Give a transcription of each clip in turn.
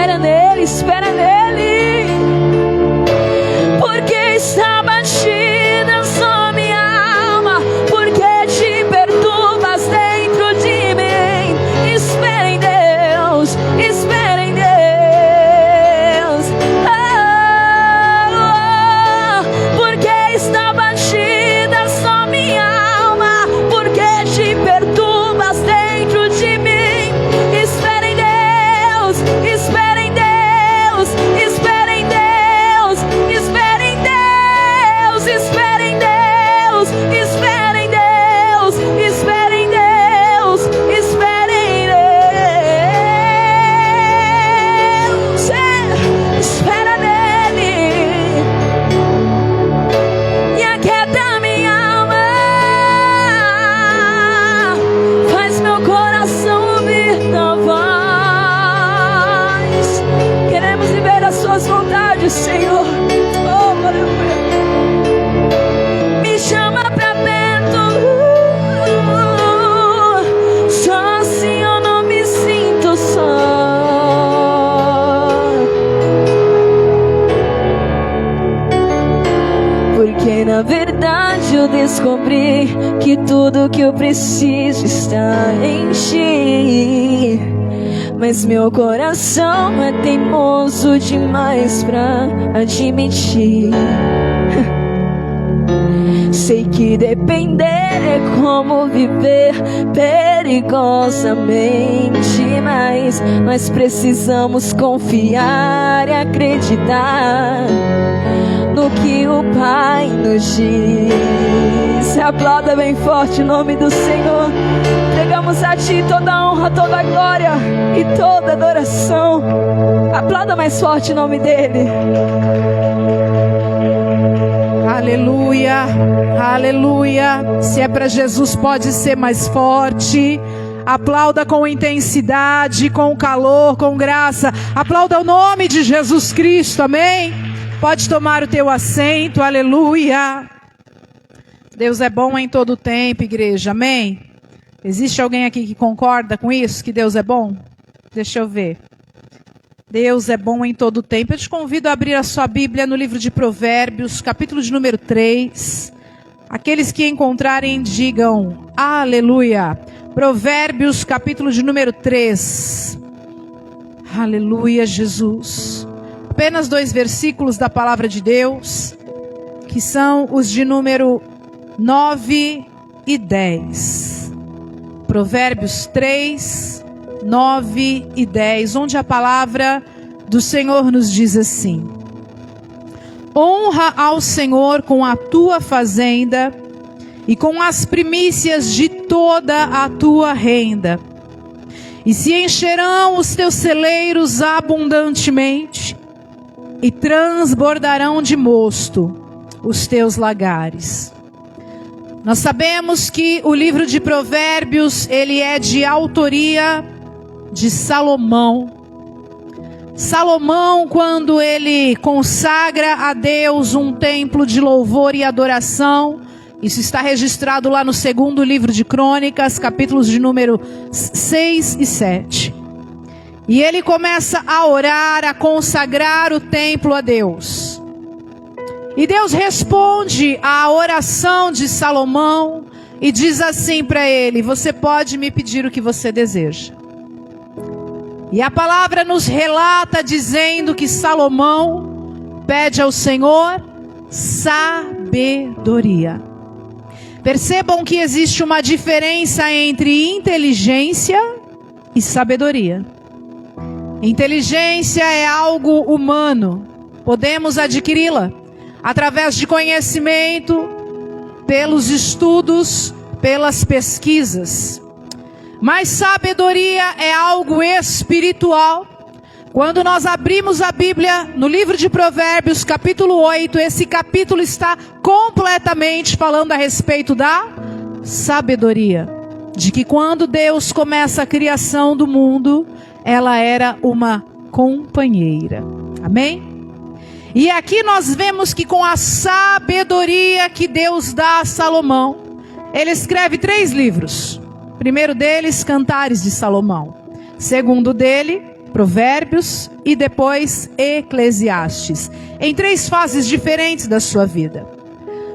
espera nele, espera nele. Porque está batida só minha alma, porque te perturbas dentro de mim. Espera em Deus, espera em Deus. Porque está batida só minha alma, porque te perturbas dentro de mim. Espera em Deus, espera em Deus, espera em Deus, espera em Deus, espera em Deus, espera em Deus, espera em Deus, espera em Deus. Espera nele e aquieta minha alma, faz meu coração ouvir tua voz. Queremos viver as suas vontades, Senhor. Oh, aleluia. Me chama pra perto, só assim eu não me sinto só. Porque na verdade eu descobri que tudo que eu preciso está em ti. Mas meu coração é teimoso demais pra admitir. Sei que depender é como viver perigosamente, mas nós precisamos confiar e acreditar no que o Pai nos diz. Aplauda bem forte o nome do Senhor. Entregamos a Ti toda a honra, toda a glória e toda a adoração. Aplauda mais forte o nome dEle. Aleluia, aleluia. Se é para Jesus, pode ser mais forte. Aplauda com intensidade, com calor, com graça. Aplauda o nome de Jesus Cristo, amém? Pode tomar o teu assento, aleluia. Deus é bom em todo tempo, igreja, amém? Existe alguém aqui que concorda com isso, que Deus é bom? Deixa eu ver. Deus é bom em todo tempo. Eu te convido a abrir a sua Bíblia no livro de Provérbios, capítulo de número 3. Aqueles que encontrarem, digam aleluia. Provérbios, capítulo de número 3. Aleluia, Jesus. Apenas 2 versículos da palavra de Deus, que são os de número 9 e 10. Provérbios 3, 9 e 10, onde a palavra do Senhor nos diz assim: honra ao Senhor com a tua fazenda e com as primícias de toda a tua renda, e se encherão os teus celeiros abundantemente, e transbordarão de mosto os teus lagares. Nós sabemos que o livro de Provérbios, ele é de autoria de Salomão. Salomão, quando ele consagra a Deus um templo de louvor e adoração, isso está registrado lá no 2º livro de Crônicas, capítulos de número 6 e 7. E ele começa a orar, a consagrar o templo a Deus. E Deus responde à oração de Salomão e diz assim para ele: você pode me pedir o que você deseja. E a palavra nos relata dizendo que Salomão pede ao Senhor sabedoria. Percebam que existe uma diferença entre inteligência e sabedoria. Inteligência é algo humano, podemos adquiri-la através de conhecimento, pelos estudos, pelas pesquisas. Mas sabedoria é algo espiritual. Quando nós abrimos a Bíblia no livro de Provérbios, capítulo 8, esse capítulo está completamente falando a respeito da sabedoria. De que quando Deus começa a criação do mundo, ela era uma companheira. Amém? E aqui nós vemos que com a sabedoria que Deus dá a Salomão, ele escreve 3 livros. Primeiro deles, Cantares de Salomão. Segundo dele, Provérbios e depois Eclesiastes, em 3 fases diferentes da sua vida.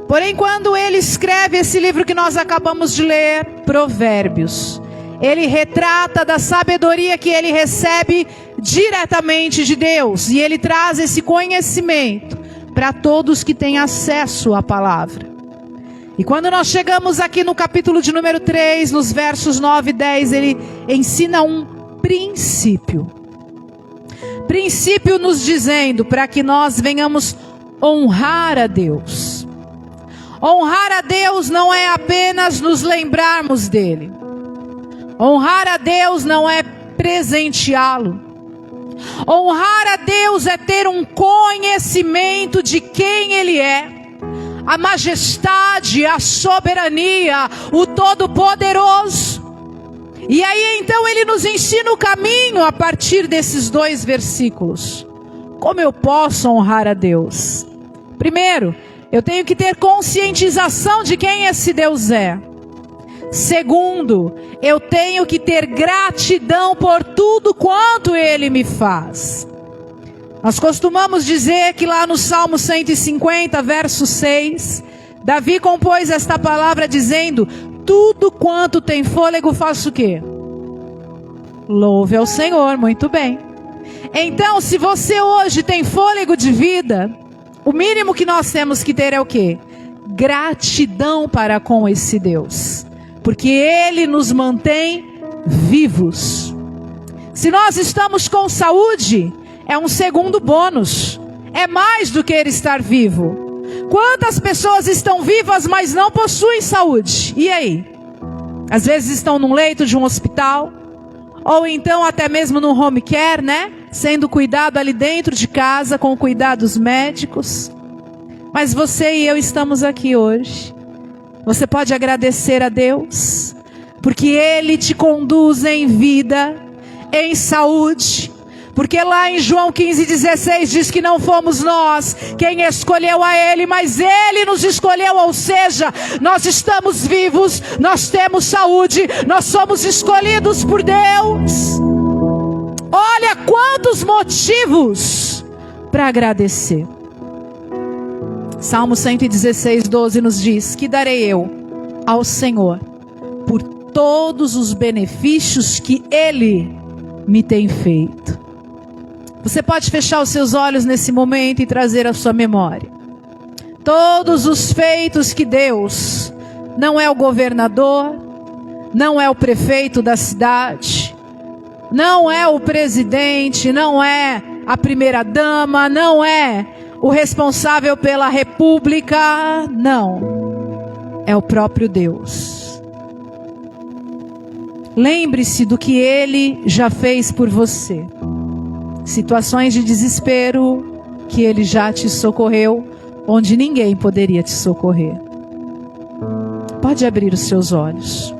Porém, quando ele escreve esse livro que nós acabamos de ler, Provérbios, ele retrata da sabedoria que ele recebe diretamente de Deus, e ele traz esse conhecimento para todos que têm acesso à palavra. E quando nós chegamos aqui no capítulo de número 3, nos versos 9 e 10, ele ensina um princípio. Princípio nos dizendo para que nós venhamos honrar a Deus. Honrar a Deus não é apenas nos lembrarmos dele. Honrar a Deus não é presenteá-lo. Honrar a Deus é ter um conhecimento de quem ele é. A majestade, a soberania, o Todo-Poderoso. E aí então ele nos ensina o caminho a partir desses 2 versículos. Como eu posso honrar a Deus? Primeiro, eu tenho que ter conscientização de quem esse Deus é. Segundo, eu tenho que ter gratidão por tudo quanto ele me faz. Nós costumamos dizer que lá no Salmo 150, verso 6, Davi compôs esta palavra dizendo: tudo quanto tem fôlego, faça o quê? Louve ao Senhor. Muito bem. Então, se você hoje tem fôlego de vida, o mínimo que nós temos que ter é o quê? Gratidão para com esse Deus, porque ele nos mantém vivos. Se nós estamos com saúde, é um segundo bônus. É mais do que ele estar vivo. Quantas pessoas estão vivas, mas não possuem saúde? E aí? Às vezes estão num leito de um hospital, ou então até mesmo no home care, né? Sendo cuidado ali dentro de casa, com cuidados médicos. Mas você e eu estamos aqui hoje. Você pode agradecer a Deus, porque ele te conduz em vida, em saúde. Porque lá em João 15,16 diz que não fomos nós quem escolheu a ele, mas ele nos escolheu, ou seja, nós estamos vivos, nós temos saúde, nós somos escolhidos por Deus. Olha quantos motivos para agradecer. Salmo 116, 12 nos diz: que darei eu ao Senhor por todos os benefícios que ele me tem feito. Você pode fechar os seus olhos nesse momento e trazer à sua memória todos os feitos que Deus, não é o governador, não é o prefeito da cidade, não é o presidente, não é a primeira dama, não é o responsável pela república, não, é o próprio Deus. Lembre-se do que ele já fez por você. Situações de desespero que ele já te socorreu, onde ninguém poderia te socorrer. Pode abrir os seus olhos.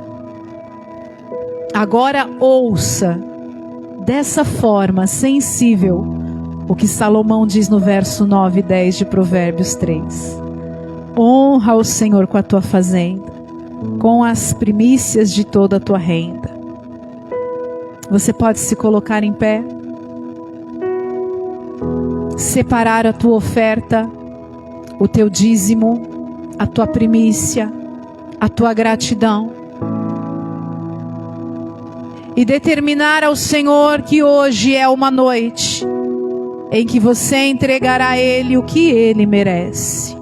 Agora ouça dessa forma sensível o que Salomão diz no verso 9 e 10 de Provérbios 3. Honra o Senhor com a tua fazenda, com as primícias de toda a tua renda. Você pode se colocar em pé, separar a tua oferta, o teu dízimo, a tua primícia, a tua gratidão, e determinar ao Senhor que hoje é uma noite em que você entregará a Ele o que Ele merece.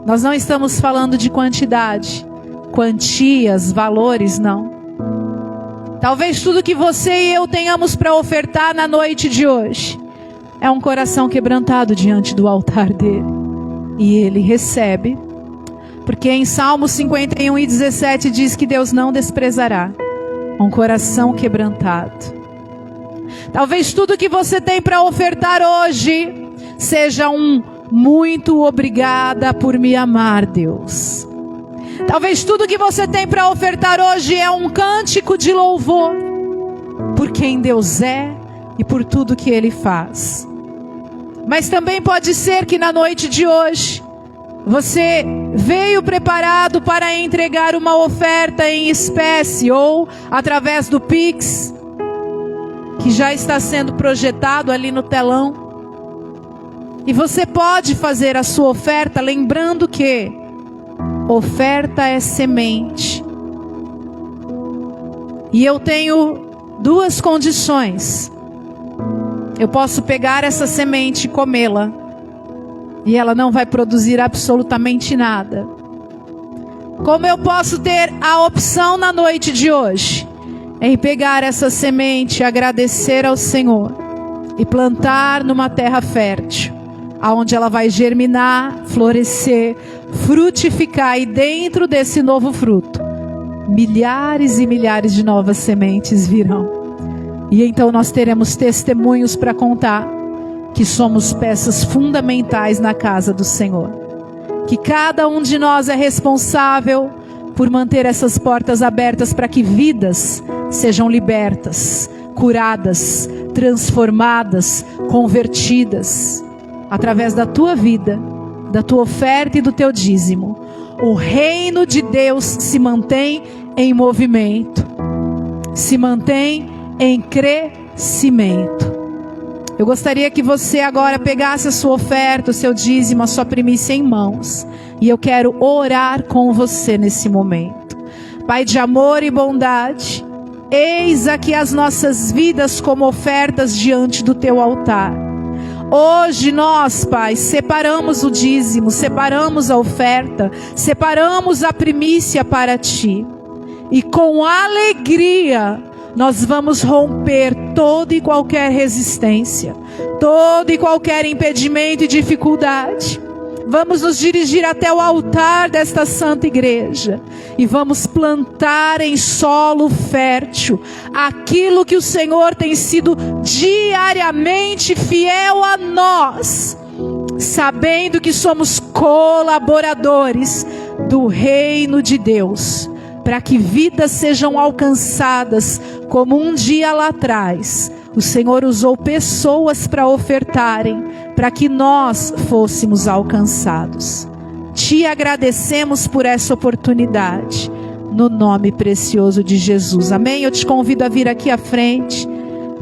Nós não estamos falando de quantidade, quantias, valores, não. Talvez tudo que você e eu tenhamos para ofertar na noite de hoje é um coração quebrantado diante do altar dele. E ele recebe. Porque em Salmo 51 e 17 diz que Deus não desprezará um coração quebrantado. Talvez tudo que você tem para ofertar hoje seja um muito obrigada por me amar, Deus. Talvez tudo que você tem para ofertar hoje é um cântico de louvor por quem Deus é e por tudo que Ele faz. Mas também pode ser que na noite de hoje você veio preparado para entregar uma oferta em espécie ou através do Pix. que já está sendo projetado ali no telão. E você pode fazer a sua oferta, lembrando que oferta é semente. E eu tenho duas condições. Eu posso pegar essa semente e comê-la, e ela não vai produzir absolutamente nada. Como eu posso ter a opção na noite de hoje, em pegar essa semente, agradecer ao Senhor e plantar numa terra fértil, aonde ela vai germinar, florescer, frutificar, e dentro desse novo fruto, milhares e milhares de novas sementes virão. E então nós teremos testemunhos para contar que somos peças fundamentais na casa do Senhor. Que cada um de nós é responsável por manter essas portas abertas para que vidas sejam libertas, curadas, transformadas, convertidas. Através da tua vida, da tua oferta e do teu dízimo, o reino de Deus se mantém em movimento, se mantém em crescimento. Eu gostaria que você agora pegasse a sua oferta, o seu dízimo, a sua primícia em mãos. E eu quero orar com você nesse momento. Pai de amor e bondade, eis aqui as nossas vidas como ofertas diante do teu altar. Hoje nós, Pai, separamos o dízimo, separamos a oferta, separamos a primícia para Ti. E com alegria nós vamos romper toda e qualquer resistência, todo e qualquer impedimento e dificuldade. Vamos nos dirigir até o altar desta santa igreja e vamos plantar em solo fértil aquilo que o Senhor tem sido diariamente fiel a nós, sabendo que somos colaboradores do reino de Deus, para que vidas sejam alcançadas, como um dia lá atrás o Senhor usou pessoas para ofertarem, para que nós fôssemos alcançados. Te agradecemos por essa oportunidade, no nome precioso de Jesus, amém? Eu te convido a vir aqui à frente.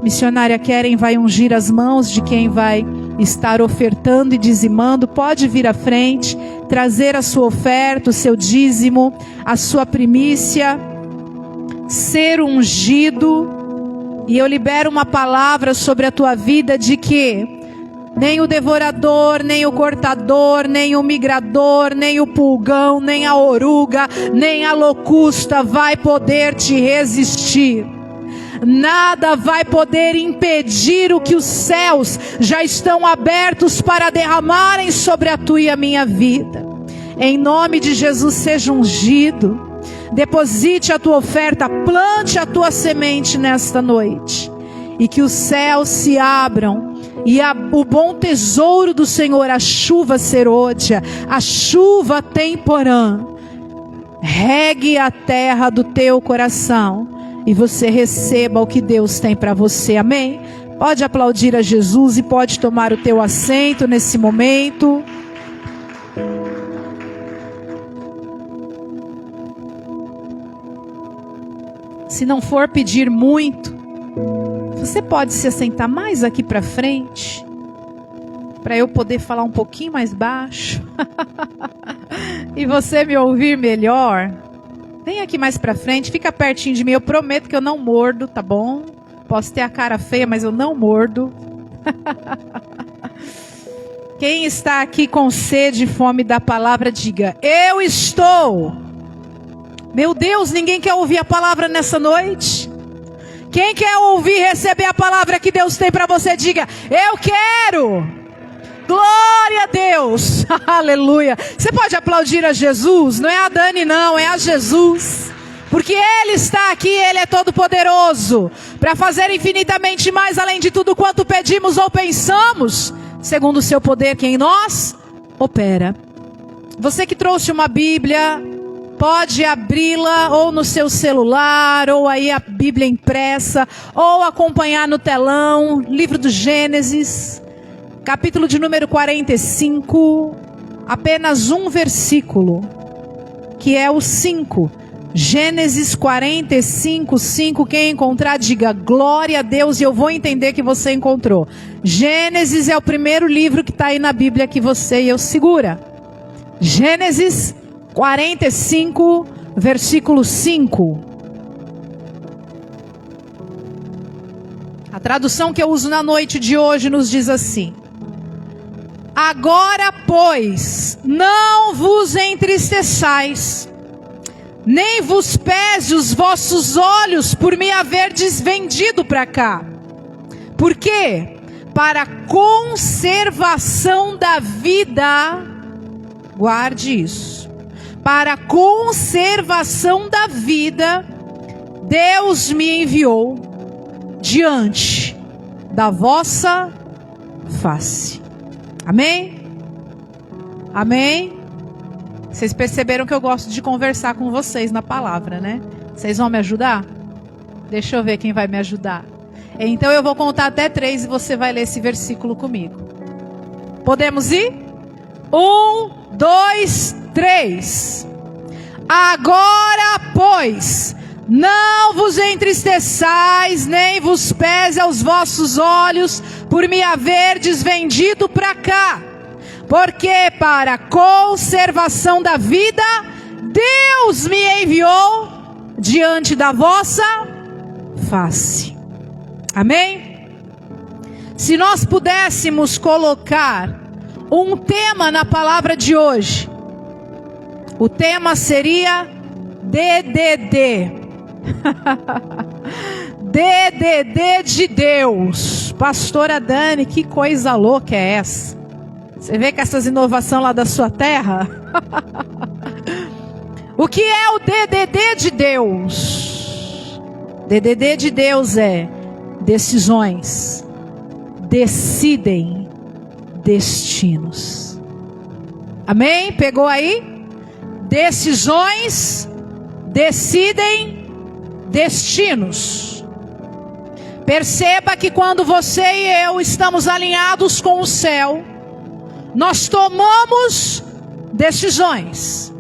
Missionária Keren vai ungir as mãos de quem vai estar ofertando e dizimando. Pode vir à frente, trazer a sua oferta, o seu dízimo, a sua primícia, ser ungido. E eu libero uma palavra sobre a tua vida de que nem o devorador, nem o cortador, nem o migrador, nem o pulgão, nem a oruga, nem a locusta vai poder te resistir. Nada vai poder impedir o que os céus já estão abertos para derramarem sobre a tua e a minha vida. Em nome de Jesus, seja ungido. Deposite a tua oferta, plante a tua semente nesta noite. E que os céus se abram e o bom tesouro do Senhor, a chuva serôdia, a chuva temporã, regue a terra do teu coração. E você receba o que Deus tem para você, amém? Pode aplaudir a Jesus e pode tomar o teu assento nesse momento. Se não for pedir muito, você pode se assentar mais aqui para frente, para eu poder falar um pouquinho mais baixo e você me ouvir melhor. Vem aqui mais para frente, fica pertinho de mim. Eu prometo que eu não mordo, tá bom? Posso ter a cara feia, mas eu não mordo. Quem está aqui com sede e fome da palavra, diga: eu estou. Meu Deus, ninguém quer ouvir a palavra nessa noite? Quem quer ouvir, receber a palavra que Deus tem para você, diga: eu quero. Glória a Deus. Aleluia. Você pode aplaudir a Jesus? Não é a Dani não, é a Jesus. Porque Ele está aqui, Ele é todo poderoso para fazer infinitamente mais além de tudo quanto pedimos ou pensamos, segundo o seu poder que em nós opera. Você que trouxe uma Bíblia, pode abri-la ou no seu celular, ou aí a Bíblia impressa, ou acompanhar no telão, livro do Gênesis, capítulo de número 45, apenas um versículo, que é o 5. Gênesis 45, 5, quem encontrar, diga glória a Deus, e eu vou entender que você encontrou. Gênesis é o primeiro livro que está aí na Bíblia que você e eu segura. Gênesis 45, versículo 5. A tradução que eu uso na noite de hoje nos diz assim: agora, pois, não vos entristeçais, nem vos pese os vossos olhos por me haverdes vendido para cá. Por quê? Para a conservação da vida, guarde isso, para a conservação da vida, Deus me enviou diante da vossa face. Amém? Amém? Vocês perceberam que eu gosto de conversar com vocês na palavra, né? Vocês vão me ajudar? Deixa eu ver quem vai me ajudar. Então eu vou contar até 3 e você vai ler esse versículo comigo. Podemos ir? 1, 2, 3. Agora, pois, não vos entristeçais, nem vos pese aos vossos olhos, por me haverdes vendido para cá. Porque para a conservação da vida, Deus me enviou diante da vossa face. Amém? Se nós pudéssemos colocar um tema na palavra de hoje, o tema seria DDD. DDD de Deus. Pastora Dani, que coisa louca é essa? Você vê que essas inovações lá da sua terra? O que é o DDD de Deus? DDD de Deus é decisões, decidem destinos. Amém? Pegou aí? Decisões, decidem destinos. Perceba que quando você e eu estamos alinhados com o céu, nós tomamos decisões.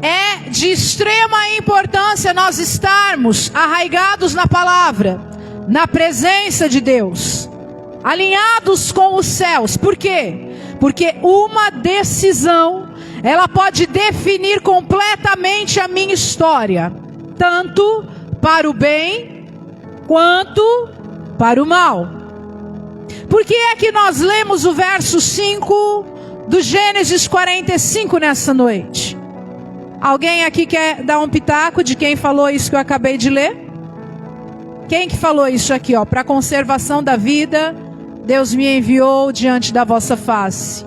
É de extrema importância nós estarmos arraigados na palavra, na presença de Deus, alinhados com os céus. Por quê? Porque uma decisão, ela pode definir completamente a minha história, tanto para o bem quanto para o mal. Por que é que nós lemos o verso 5 do Gênesis 45 nessa noite? Alguém aqui quer dar um pitaco de quem falou isso que eu acabei de ler? Quem que falou isso aqui, ó? Para a conservação da vida, Deus me enviou diante da vossa face.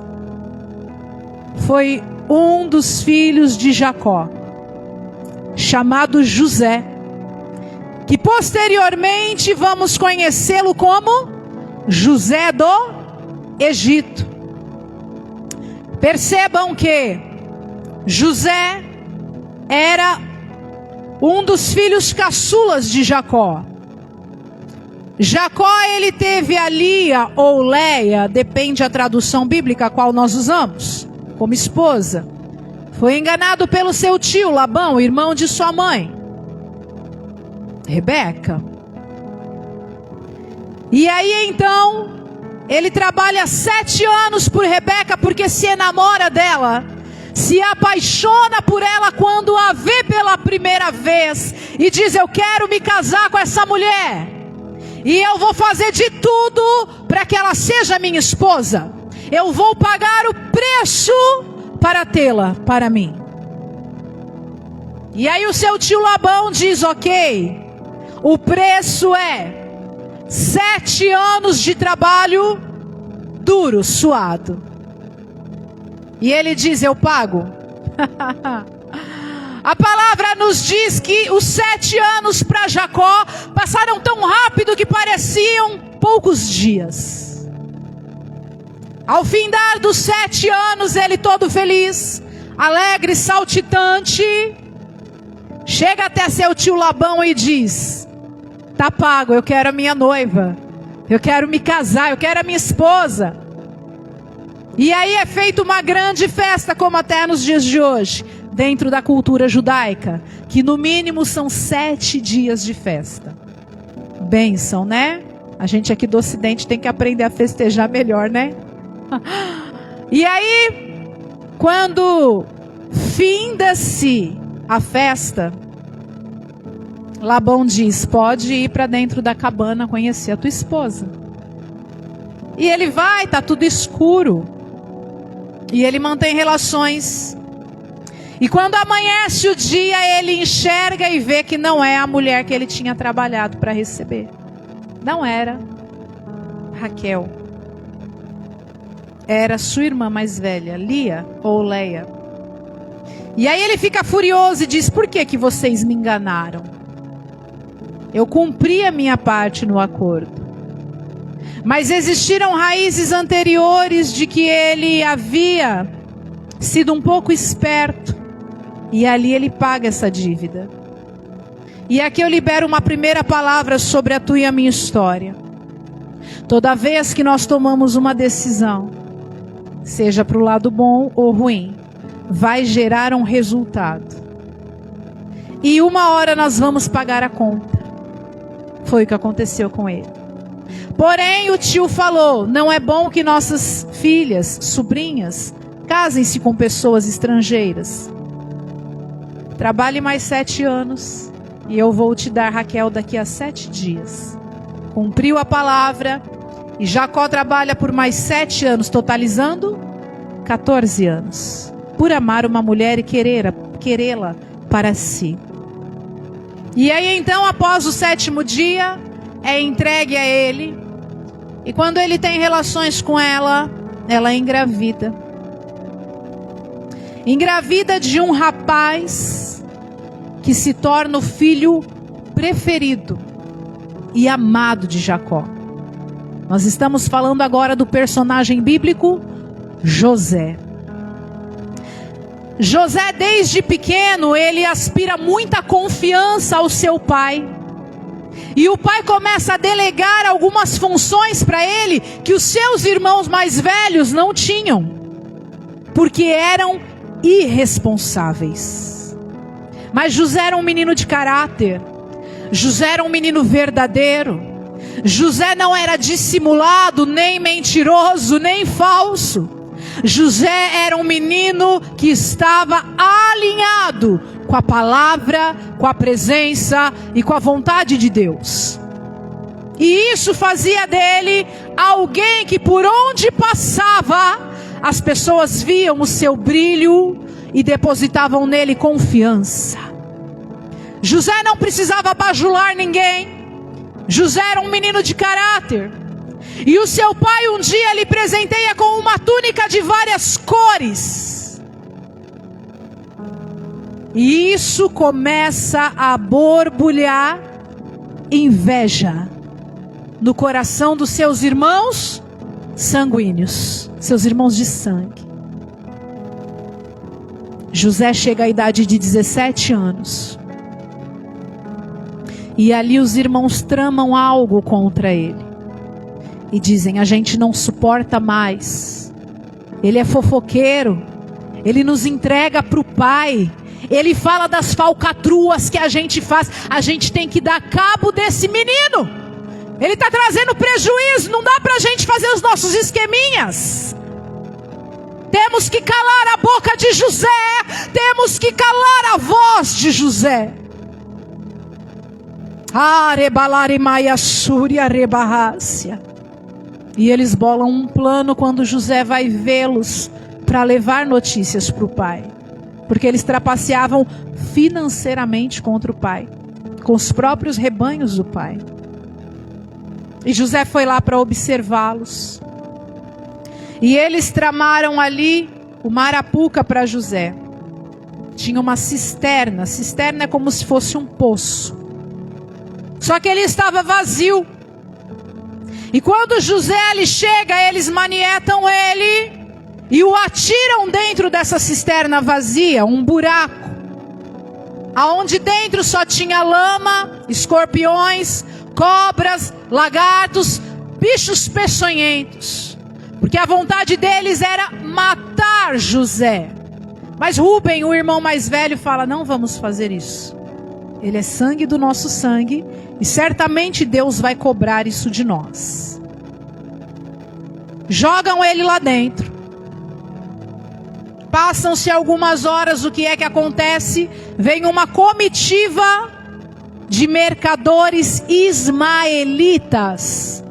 Foi um dos filhos de Jacó, chamado José, que posteriormente vamos conhecê-lo como José do Egito. Percebam que José era um dos filhos caçulas de Jacó. Jacó, ele teve a Lia ou Leia, depende da tradução bíblica a qual nós usamos, como esposa. Foi enganado pelo seu tio Labão, irmão de sua mãe, Rebeca. E aí então, ele trabalha 7 anos por Rebeca, porque se enamora dela, se apaixona por ela quando a vê pela primeira vez, e diz: eu quero me casar com essa mulher, e eu vou fazer de tudo para que ela seja minha esposa. Eu vou pagar o preço para tê-la para mim. E aí o seu tio Labão diz: ok, o preço é 7 anos de trabalho duro, suado. E ele diz: eu pago. A palavra nos diz que os 7 anos para Jacó passaram tão rápido que pareciam poucos dias. Ao findar dos 7 anos, ele todo feliz, alegre, saltitante, chega até seu tio Labão e diz: tá pago, eu quero a minha noiva, eu quero me casar, eu quero a minha esposa. E aí é feita uma grande festa, como até nos dias de hoje. dentro da cultura judaica, que no mínimo são 7 dias de festa. Bênção, né? A gente aqui do Ocidente tem que aprender a festejar melhor, né? E aí, quando finda-se a festa, Labão diz: pode ir para dentro da cabana conhecer a tua esposa. E ele vai, tá tudo escuro. E ele mantém relações. E quando amanhece o dia, ele enxerga e vê que não é a mulher que ele tinha trabalhado para receber. Não era Raquel. Era sua irmã mais velha, Lia ou Leia. E aí ele fica furioso e diz: por que vocês me enganaram? Eu cumpri a minha parte no acordo. Mas existiram raízes anteriores de que ele havia sido um pouco esperto. E ali ele paga essa dívida. E aqui eu libero uma primeira palavra sobre a tua e a minha história. Toda vez que nós tomamos uma decisão, seja para o lado bom ou ruim, vai gerar um resultado. E uma hora nós vamos pagar a conta. Foi o que aconteceu com ele. Porém, o tio falou: não é bom que nossas filhas, sobrinhas, casem-se com pessoas estrangeiras. Trabalhe mais 7 anos e eu vou te dar Raquel daqui a 7 dias. Cumpriu a palavra e Jacó trabalha por mais 7 anos, totalizando 14 anos, por amar uma mulher e querê-la para si. E aí então, após o 7º dia, é entregue a ele. E quando ele tem relações com ela, ela engravida. Engravida de um rapaz que se torna o filho preferido e amado de Jacó. Nós estamos falando agora do personagem bíblico José. José, desde pequeno, ele aspira muita confiança ao seu pai. E o pai começa a delegar algumas funções para ele que os seus irmãos mais velhos não tinham, porque eram irresponsáveis. Mas José era um menino de caráter. José era um menino verdadeiro. José não era dissimulado, nem mentiroso, nem falso. José era um menino que estava alinhado com a palavra, com a presença e com a vontade de Deus. E isso fazia dele alguém que por onde passava, as pessoas viam o seu brilho e depositavam nele confiança. José não precisava bajular ninguém. José era um menino de caráter. E o seu pai um dia lhe presenteia com uma túnica de várias cores. E isso começa a borbulhar inveja no coração dos seus irmãos sanguíneos, seus irmãos de sangue. José chega à idade de 17 anos. E ali os irmãos tramam algo contra ele. E dizem: a gente não suporta mais. Ele é fofoqueiro. Ele nos entrega para o pai. Ele fala das falcatruas que a gente faz. A gente tem que dar cabo desse menino. Ele está trazendo prejuízo. Não dá para a gente fazer os nossos esqueminhas. Temos que calar a boca de José. Temos que calar a voz de José. E eles bolam um plano quando José vai vê-los para levar notícias para o pai. Porque eles trapaceavam financeiramente contra o pai, com os próprios rebanhos do pai. E José foi lá para observá-los. E eles tramaram ali uma arapuca para José. Tinha uma cisterna. Cisterna é como se fosse um poço. Só que ele estava vazio. E quando José ali chega, eles manietam ele e o atiram dentro dessa cisterna vazia, um buraco, aonde dentro só tinha lama, escorpiões, cobras, lagartos, bichos peçonhentos. Porque a vontade deles era matar José, Mas Rúben, o irmão mais velho, fala: não vamos fazer isso. Ele é sangue do nosso sangue e certamente Deus vai cobrar isso de nós. Jogam ele lá dentro. Passam-se algumas horas, o que é que acontece? Vem uma comitiva de mercadores ismaelitas.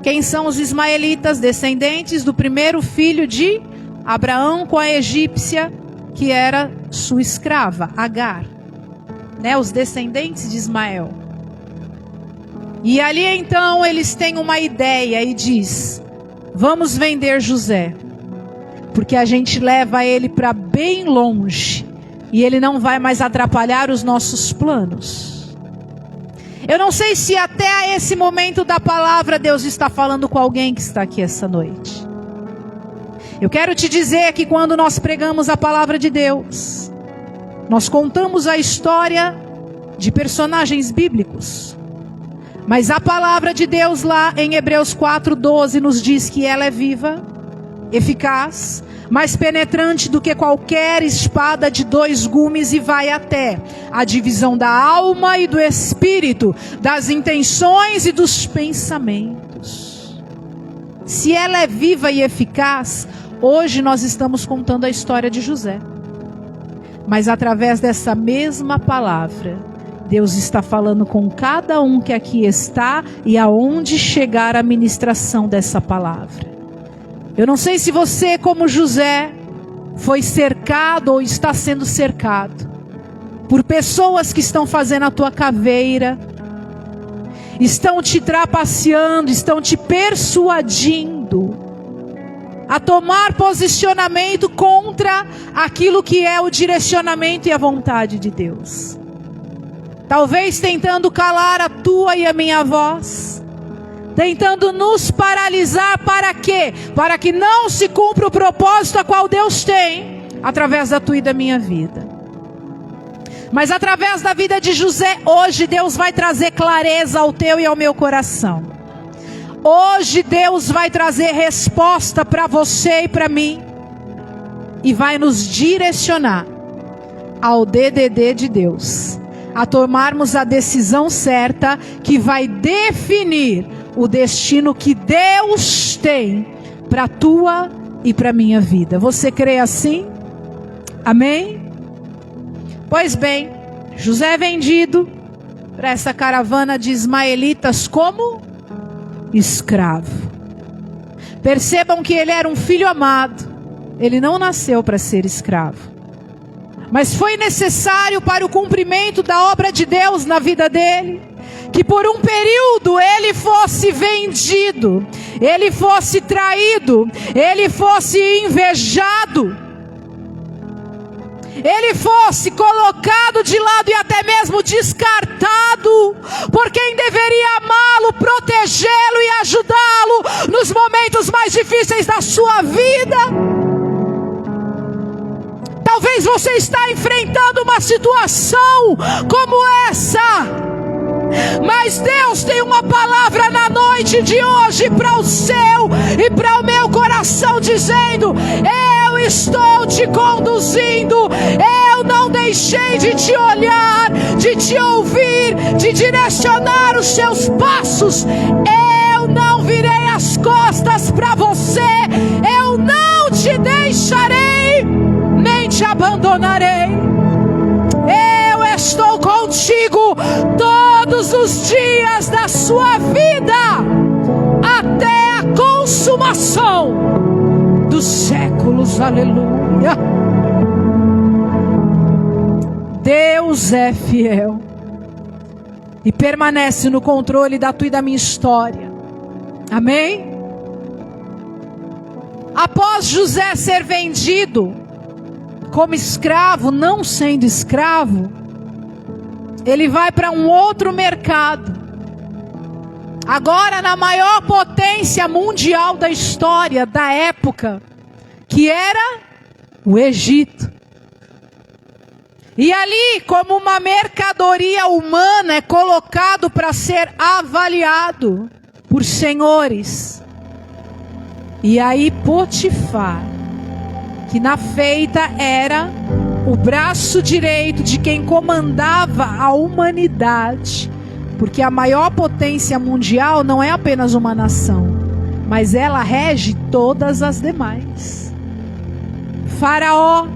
Quem são os ismaelitas? Descendentes do primeiro filho de Abraão com a egípcia, que era sua escrava, Agar. Os descendentes de Ismael. E ali então eles têm uma ideia e diz: vamos vender José, porque a gente leva ele para bem longe e ele não vai mais atrapalhar os nossos planos. Eu não sei se até a esse momento da palavra Deus está falando com alguém que está aqui essa noite. Eu quero te dizer que quando nós pregamos a palavra de Deus, nós contamos a história de personagens bíblicos. Mas a palavra de Deus lá em Hebreus 4:12 nos diz que ela é viva, eficaz, mais penetrante do que qualquer espada de 2 gumes e vai até a divisão da alma e do espírito, das intenções e dos pensamentos. Se ela é viva e eficaz, hoje nós estamos contando a história de José. Mas através dessa mesma palavra, Deus está falando com cada um que aqui está e aonde chegar a ministração dessa palavra. Eu não sei se você, como José, foi cercado ou está sendo cercado por pessoas que estão fazendo a tua caveira, estão te trapaceando, estão te persuadindo a tomar posicionamento contra aquilo que é o direcionamento e a vontade de Deus. Talvez tentando calar a tua e a minha voz, tentando nos paralisar. Para quê? Para que não se cumpra o propósito a qual Deus tem através da tua e da minha vida. Mas através da vida de José, hoje Deus vai trazer clareza ao teu e ao meu coração. Hoje Deus vai trazer resposta para você e para mim, e vai nos direcionar ao DDD de Deus, a tomarmos a decisão certa que vai definir o destino que Deus tem para a tua e para a minha vida. Você crê assim? Amém? Pois bem, José é vendido para essa caravana de ismaelitas como escravo. Percebam que ele era um filho amado. Ele não nasceu para ser escravo, mas foi necessário para o cumprimento da obra de Deus na vida dele, que por um período ele fosse vendido, ele fosse traído, ele fosse invejado, ele fosse colocado de lado e até mesmo descartado por quem deveria amá-lo, protegê-lo e ajudá-lo nos momentos mais difíceis da sua vida. Talvez você está enfrentando uma situação como essa, mas Deus tem uma palavra na noite de hoje para o seu e para o meu coração, dizendo: eu estou te conduzindo, eu não deixei de te olhar, de te ouvir, de direcionar os seus passos. Eu não virei as costas para você, eu não te deixarei, nem te abandonarei. Eu estou contigo todos os dias da sua vida, até a consumação dos séculos. Aleluia. Deus é fiel e permanece no controle da tua e da minha história. Amém? Após José ser vendido como escravo, não sendo escravo, ele vai para um outro mercado. Agora na maior potência mundial da história da época, que era o Egito. E ali, como uma mercadoria humana, é colocado para ser avaliado por senhores. E aí Potifar, que na feita era o braço direito de quem comandava a humanidade, porque a maior potência mundial não é apenas uma nação, mas ela rege todas as demais. Faraó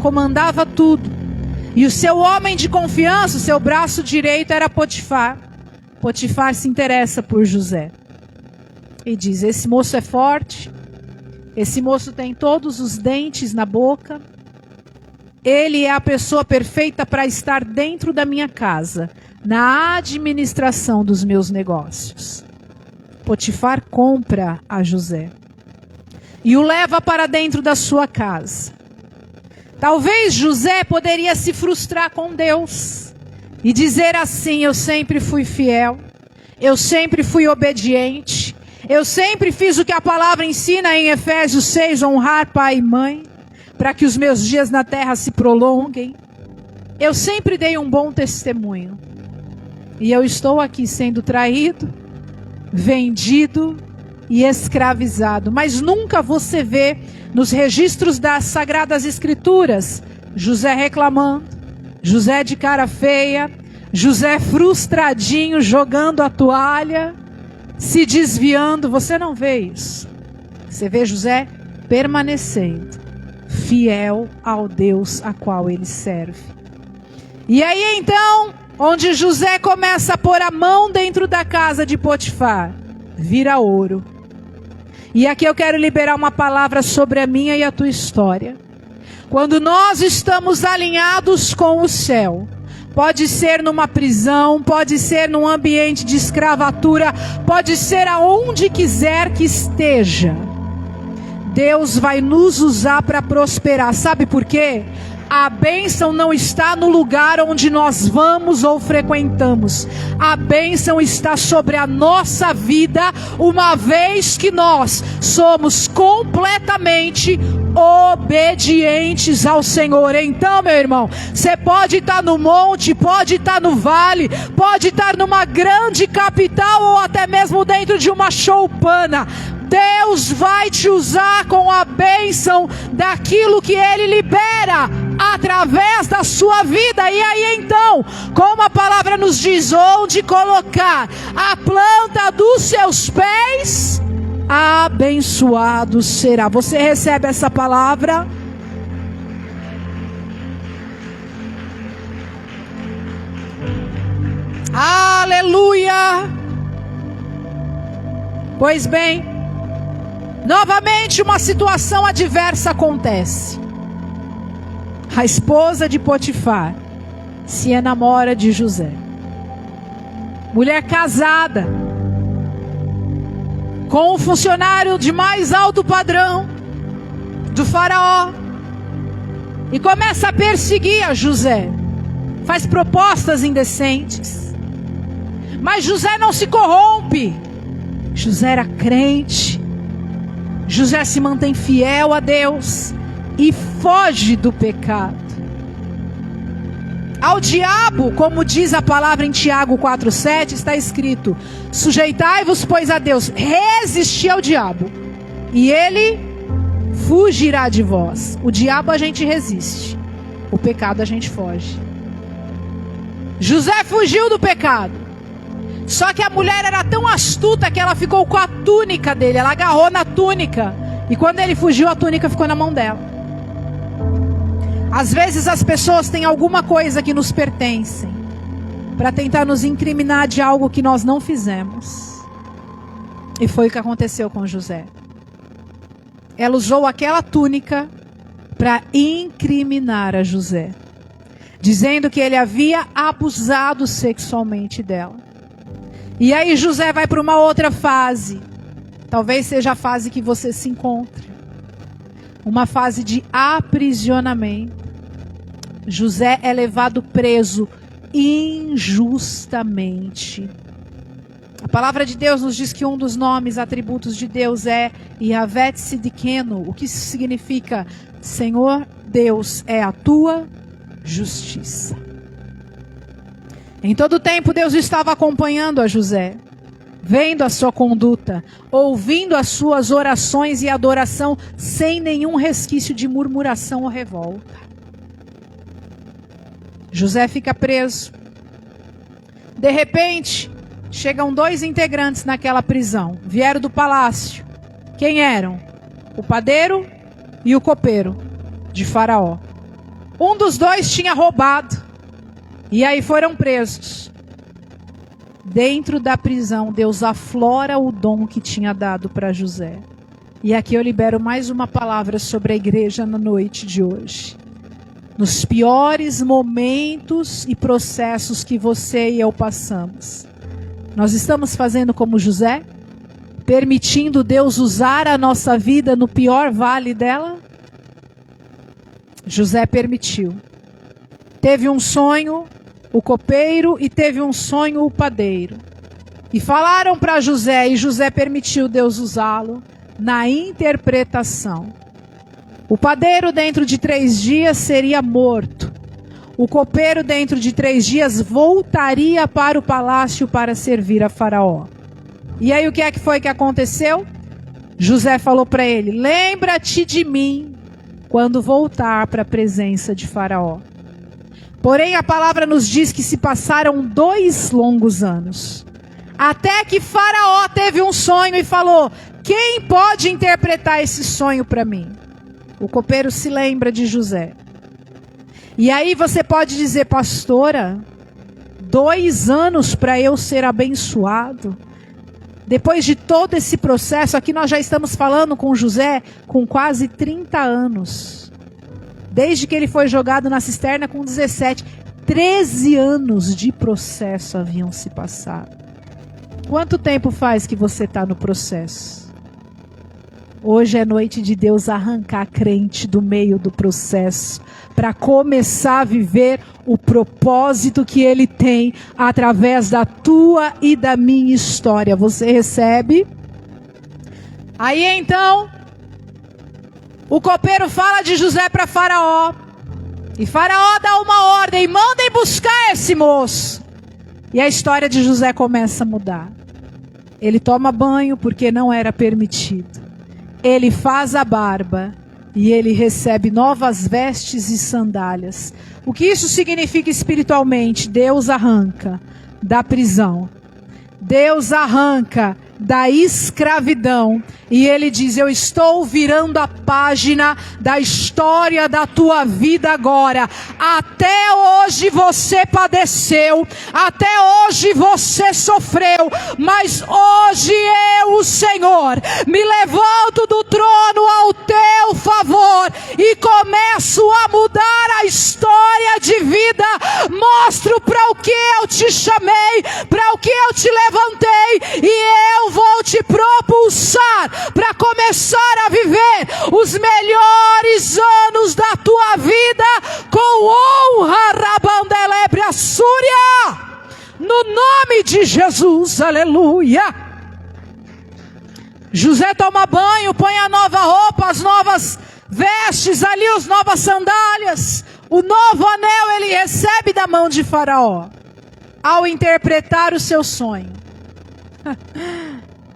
comandava tudo, e o seu homem de confiança, o seu braço direito era Potifar. Potifar se interessa por José e diz: esse moço é forte, esse moço tem todos os dentes na boca, ele é a pessoa perfeita para estar dentro da minha casa, na administração dos meus negócios. Potifar compra a José e o leva para dentro da sua casa. Talvez José poderia se frustrar com Deus e dizer assim: eu sempre fui fiel, eu sempre fui obediente, eu sempre fiz o que a palavra ensina em Efésios 6, honrar pai e mãe, para que os meus dias na terra se prolonguem. Eu sempre dei um bom testemunho. E eu estou aqui sendo traído, vendido e escravizado. Mas nunca você vê nos registros das Sagradas Escrituras José reclamando, José de cara feia, José frustradinho, jogando a toalha, se desviando. Você não vê isso. Você vê José permanecendo fiel ao Deus a qual ele serve. E aí então, onde José começa a pôr a mão dentro da casa de Potifar, vira ouro. E aqui eu quero liberar uma palavra sobre a minha e a tua história. Quando nós estamos alinhados com o céu, pode ser numa prisão, pode ser num ambiente de escravatura, pode ser aonde quiser que esteja, Deus vai nos usar para prosperar. Sabe por quê? A bênção não está no lugar onde nós vamos ou frequentamos. A bênção está sobre a nossa vida, uma vez que nós somos completamente obedientes ao Senhor. Então, meu irmão, você pode estar no monte, pode estar no vale, pode estar numa grande capital ou até mesmo dentro de uma choupana. Deus vai te usar com a bênção daquilo que Ele libera através da sua vida. E aí então, como a palavra nos diz, onde colocar a planta dos seus pés, abençoado será. Você recebe essa palavra? Aleluia! Pois bem, novamente uma situação adversa acontece. A esposa de Potifar se enamora de José. Mulher casada, com um funcionário de mais alto padrão, do faraó. E começa a perseguir a José. Faz propostas indecentes. Mas José não se corrompe. José era crente. José se mantém fiel a Deus e foge do pecado. Ao diabo, como diz a palavra em Tiago 4,7, está escrito: sujeitai-vos, pois, a Deus, resisti ao diabo, e ele fugirá de vós. O diabo a gente resiste, o pecado a gente foge. José fugiu do pecado. Só que a mulher era tão astuta que ela ficou com a túnica dele. Ela agarrou na túnica. E quando ele fugiu, a túnica ficou na mão dela. Às vezes as pessoas têm alguma coisa que nos pertence para tentar nos incriminar de algo que nós não fizemos. E foi o que aconteceu com José. Ela usou aquela túnica para incriminar a José, dizendo que ele havia abusado sexualmente dela. E aí José vai para uma outra fase. Talvez seja a fase que você se encontre. Uma fase de aprisionamento. José é levado preso injustamente. A palavra de Deus nos diz que um dos nomes, atributos de Deus é Yahvé Tzidkenu. O que isso significa? Senhor Deus é a tua justiça. Em todo tempo Deus estava acompanhando a José. vendo a sua conduta, ouvindo as suas orações e adoração, sem nenhum resquício de murmuração ou revolta. José fica preso. De repente, chegam 2 integrantes naquela prisão. Vieram do palácio. Quem eram? O padeiro e o copeiro de Faraó. Um dos 2 tinha roubado. E aí foram presos. Dentro da prisão, Deus aflora o dom que tinha dado para José. E aqui eu libero mais uma palavra sobre a igreja na noite de hoje. Nos piores momentos e processos que você e eu passamos, nós estamos fazendo como José? Permitindo Deus usar a nossa vida no pior vale dela? José permitiu. Teve um sonho o copeiro e teve um sonho o padeiro. E falaram para José, e José permitiu Deus usá-lo na interpretação. O padeiro dentro de 3 dias seria morto. O copeiro dentro de 3 dias voltaria para o palácio para servir a Faraó. E aí o que é que foi que aconteceu? José falou para ele: lembra-te de mim quando voltar para a presença de Faraó. Porém a palavra nos diz que se passaram 2 longos anos. Até que Faraó teve um sonho e falou: quem pode interpretar esse sonho para mim? O copeiro se lembra de José. E aí você pode dizer: pastora, 2 anos para eu ser abençoado? Depois de todo esse processo, aqui nós já estamos falando com José com quase 30 anos. Desde que ele foi jogado na cisterna com 17. 13 anos de processo haviam se passado. Quanto tempo faz que você está no processo? Hoje é noite de Deus arrancar a crente do meio do processo, para começar a viver o propósito que Ele tem através da tua e da minha história. Você recebe? Aí então, o copeiro fala de José para Faraó. E Faraó dá uma ordem: mandem buscar esse moço. E a história de José começa a mudar. Ele toma banho porque não era permitido. Ele faz a barba e ele recebe novas vestes e sandálias. O que isso significa espiritualmente? Deus arranca da prisão. Deus arranca da escravidão. E ele diz: eu estou virando a página da história da tua vida agora. Até hoje você padeceu, até hoje você sofreu, mas hoje eu, o Senhor, me levanto do trono ao teu favor e começo a mudar a história de vida. Mostro para o que eu te chamei, para o que eu te levantei, e eu vou te propulsar para começar a viver os melhores anos da tua vida com honra, Rabandelebre Súria, no nome de Jesus, aleluia. José toma banho, põe a nova roupa, as novas vestes ali, as novas sandálias, o novo anel ele recebe da mão de Faraó, ao interpretar o seu sonho.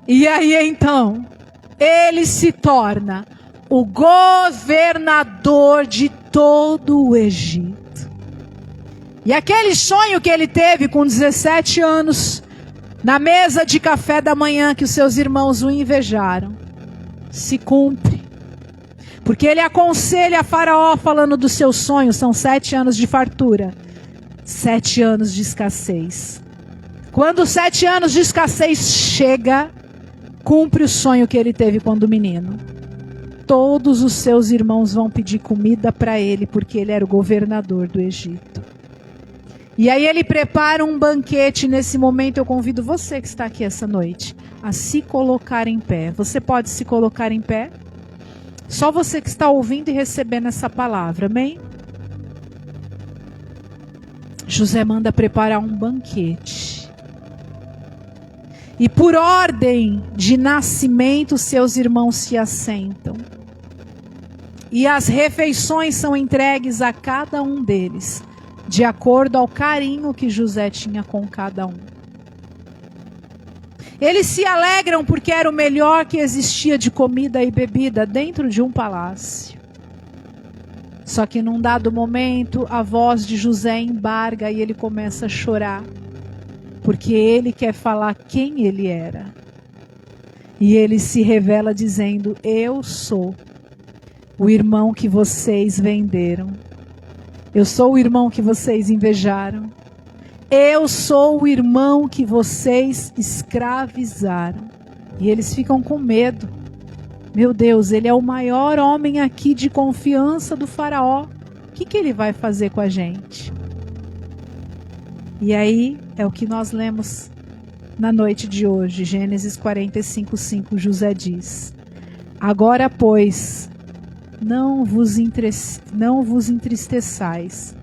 E aí então, ele se torna o governador de todo o Egito. E aquele sonho que ele teve com 17 anos, na mesa de café da manhã, que os seus irmãos o invejaram, se cumpre. Porque ele aconselha a Faraó falando do seu sonho. São 7 anos de fartura, 7 anos de escassez. Quando os 7 anos de escassez chega, cumpre o sonho que ele teve quando menino. Todos os seus irmãos vão pedir comida para ele, porque ele era o governador do Egito. E aí ele prepara um banquete. Nesse momento eu convido você que está aqui essa noite a se colocar em pé. Você pode se colocar em pé? Só você que está ouvindo e recebendo essa palavra, amém? José manda preparar um banquete. E por ordem de nascimento, seus irmãos se assentam. E as refeições são entregues a cada um deles, de acordo ao carinho que José tinha com cada um. Eles se alegram porque era o melhor que existia de comida e bebida dentro de um palácio. Só que num dado momento, a voz de José embarga e ele começa a chorar. Porque ele quer falar quem ele era. E ele se revela dizendo: eu sou o irmão que vocês venderam. Eu sou o irmão que vocês invejaram. Eu sou o irmão que vocês escravizaram. E eles ficam com medo. Meu Deus, ele é o maior homem aqui de confiança do faraó. O que ele vai fazer com a gente? E aí é o que nós lemos na noite de hoje. Gênesis 45:5, José diz: agora, pois, não vos entristeçais,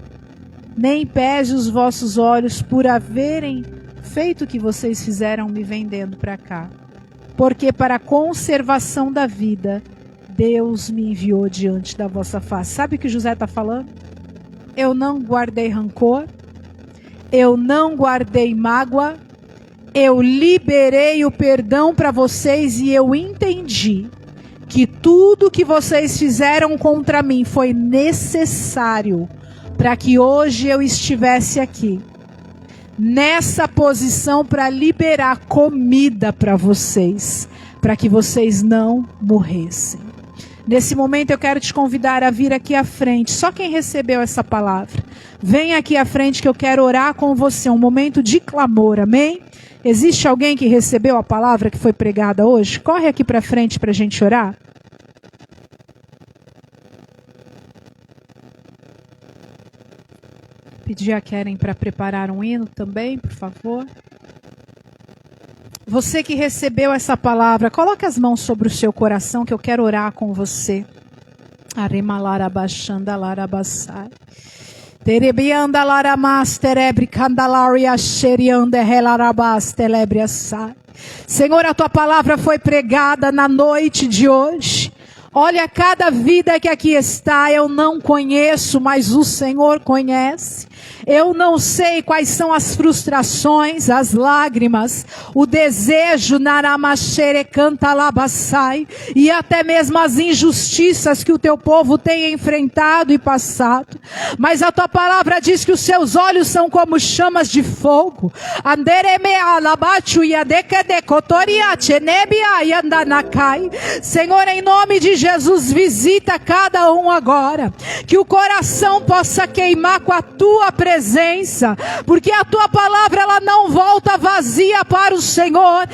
nem pese os vossos olhos por haverem feito o que vocês fizeram me vendendo para cá. Porque para a conservação da vida, Deus me enviou diante da vossa face. Sabe o que José está falando? Eu não guardei rancor, eu não guardei mágoa, eu liberei o perdão para vocês e eu entendi que tudo que vocês fizeram contra mim foi necessário para que hoje eu estivesse aqui, nessa posição, para liberar comida para vocês, para que vocês não morressem. Nesse momento eu quero te convidar a vir aqui à frente. Só quem recebeu essa palavra, vem aqui à frente que eu quero orar com você, um momento de clamor, amém? Existe alguém que recebeu a palavra que foi pregada hoje? Corre aqui para frente para a gente orar. Pedir a Keren para preparar um hino também, por favor. Você que recebeu essa palavra, coloque as mãos sobre o seu coração que eu quero orar com você. Aremalarabaxandalarabassai. Senhor, a tua palavra foi pregada na noite de hoje. Olha cada vida que aqui está, eu não conheço, mas o Senhor conhece. Eu não sei quais são as frustrações, as lágrimas, o desejo, e até mesmo as injustiças que o teu povo tem enfrentado e passado. Mas a tua palavra diz que os seus olhos são como chamas de fogo. Senhor, em nome de Jesus, visita cada um agora. Que o coração possa queimar com a tua presença, porque a tua palavra ela não volta vazia para o Senhor,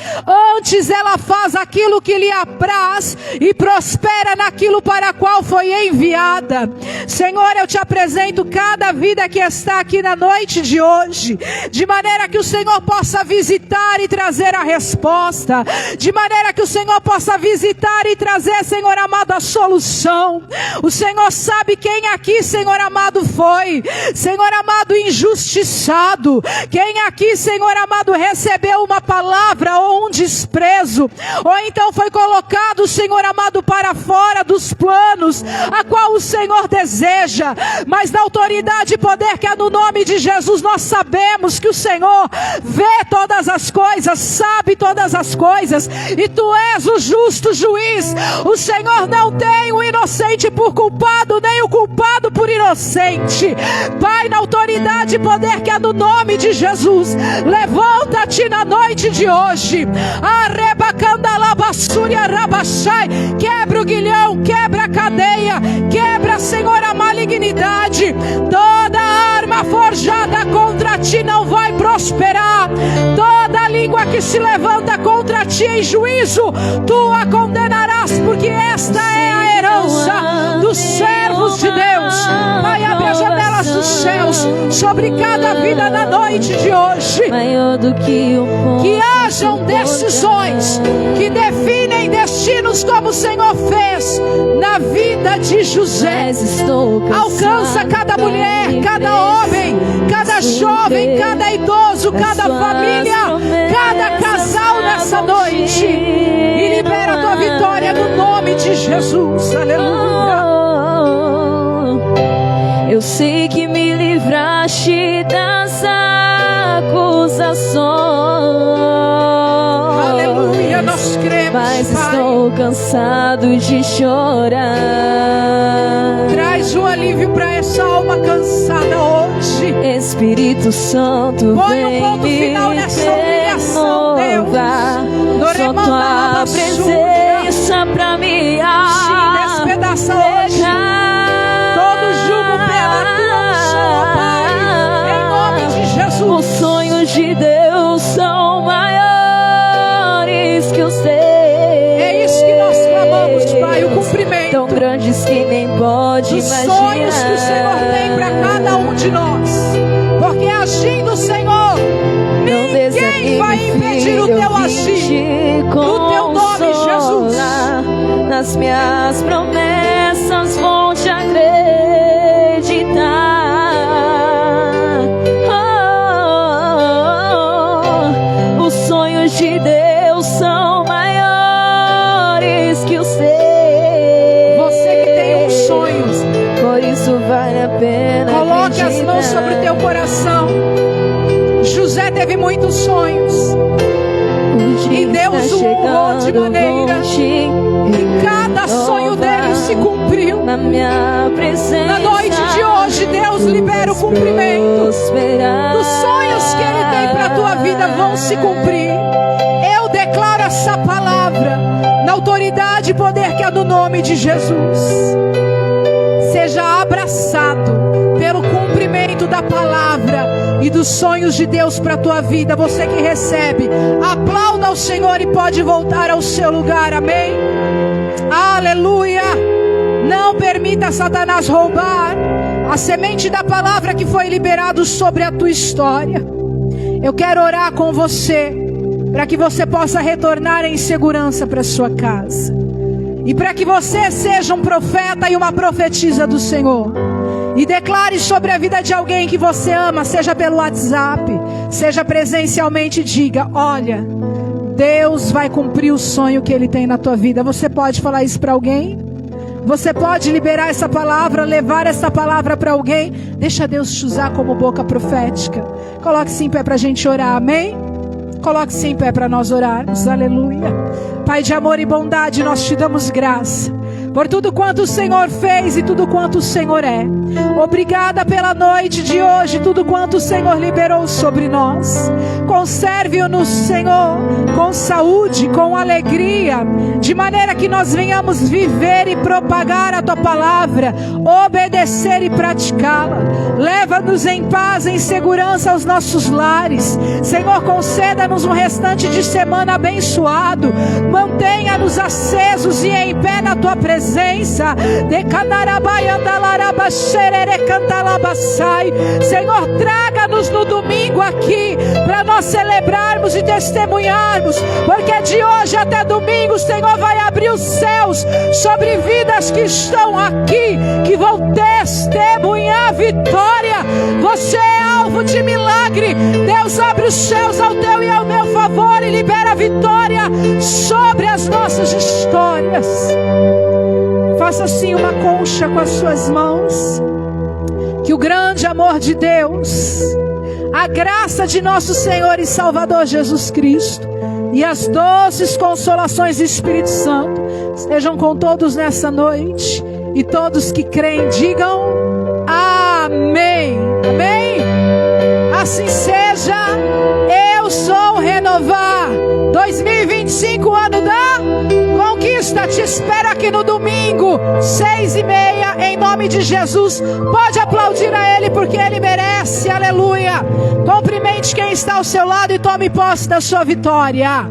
antes ela faz aquilo que lhe apraz e prospera naquilo para qual foi enviada. Senhor, eu te apresento cada vida que está aqui na noite de hoje, de maneira que o Senhor possa visitar e trazer a resposta, de maneira que o Senhor possa visitar e trazer, Senhor amado, a solução. O Senhor sabe quem aqui, Senhor amado, foi, Senhor amado, injustiçado. Quem aqui, Senhor amado, recebeu uma palavra ou um desprezo, ou então foi colocado, Senhor amado, para fora dos planos a qual o Senhor deseja. Mas na autoridade e poder que é no nome de Jesus, nós sabemos que o Senhor vê todas as coisas, sabe todas as coisas, e tu és o justo juiz. O Senhor não tem o inocente por culpado, nem o culpado por inocente. Pai, na autoridade e poder que é no nome de Jesus, levanta-te na noite de hoje. Quebra o guilhão, quebra a cadeia, quebra, Senhor, a malignidade. Toda arma forjada contra ti não vai prosperar. Toda língua que se levanta contra ti em juízo, tu a condenarás, porque esta é a herança dos servos de Deus. Pai, abre as janelas dos céus sobre cada vida na noite de hoje. Que hajam decisões que definem destinos, como o Senhor fez na vida de José. Alcança cada mulher, cada homem, cada jovem, cada idoso, cada família, cada casal nessa noite, e libera a tua vitória no nome de Jesus. Aleluia. Eu sei que me livraste das acusações. cremos, mas Pai. estou cansado de chorar. Traz um alívio para essa alma cansada hoje. Espírito Santo, Põe vem ponto final me nessa humilhação, Deus. renovar. Só tua presença pra me despedaça hoje todo jugo pela tua unção, Pai. Em nome de Jesus. Os sonhos de Deus são maiores que os teus. É isso que nós clamamos, Pai, o cumprimento. Tão grandes que nem pode Os imaginar. sonhos que o Senhor tem para cada um de nós. Porque agindo o Senhor, ninguém vai impedir o teu agir. No teu nome, Jesus. Nas minhas promessas vou te acreditar. Os sonhos de Deus são maiores que os teus. Você que tem uns sonhos, por isso vale a pena. coloque as mãos sobre o teu coração. José teve muitos sonhos e Deus o honrou de maneira que cada sonho dele se cumpriu. Na minha presença, na noite de hoje, Deus libera o cumprimento dos sonhos que Ele tem para a tua vida, vão se cumprir. Eu declaro essa palavra na autoridade e poder que é do nome de Jesus. Seja abraçado pelo cumprimento da palavra e dos sonhos de Deus para a tua vida. Você que recebe, aplauda ao Senhor e pode voltar ao seu lugar, amém? Aleluia! Não permita Satanás roubar a semente da palavra que foi liberado sobre a tua história. Eu quero orar com você para que você possa retornar em segurança para sua casa. E para que você seja um profeta e uma profetisa do Senhor. E declare sobre a vida de alguém que você ama, seja pelo WhatsApp, seja presencialmente, diga: olha, Deus vai cumprir o sonho que Ele tem na tua vida. Você pode falar isso para alguém? Você pode liberar essa palavra, levar essa palavra para alguém? Deixa Deus te usar como boca profética. Coloque-se em pé para a gente orar, amém? Coloque-se em pé para nós orarmos, aleluia. Pai de amor e bondade, nós te damos graça por tudo quanto o Senhor fez e tudo quanto o Senhor é. Obrigada pela noite de hoje, tudo quanto o Senhor liberou sobre nós. Conserve-o-nos, Senhor, com saúde, com alegria, de maneira que nós venhamos viver e propagar a Tua palavra, obedecer e praticá-la. Leva-nos em paz, em segurança aos nossos lares. Senhor, conceda-nos um restante de semana abençoado. Mantenha-nos acesos e em pé na Tua presença. Senhor, traga-nos no domingo aqui para nós celebrarmos e testemunharmos, porque de hoje até domingo o Senhor vai abrir os céus sobre vidas que estão aqui, que vão testemunhar vitória. Você é alvo de milagre. Deus abre os céus ao teu e ao meu favor e libera a vitória sobre as nossas histórias. Faça assim uma concha com as suas mãos. Que o grande amor de Deus, a graça de nosso Senhor e Salvador Jesus Cristo e as doces consolações do Espírito Santo sejam com todos nessa noite. E todos que creem digam amém. Amém? Assim seja. Eu sou Renovar 2025, ano da conquista. Te espero aqui no domingo 6h30, em nome de Jesus. Pode aplaudir a Ele, porque Ele merece. Aleluia. Cumprimente quem está ao seu lado e tome posse da sua vitória.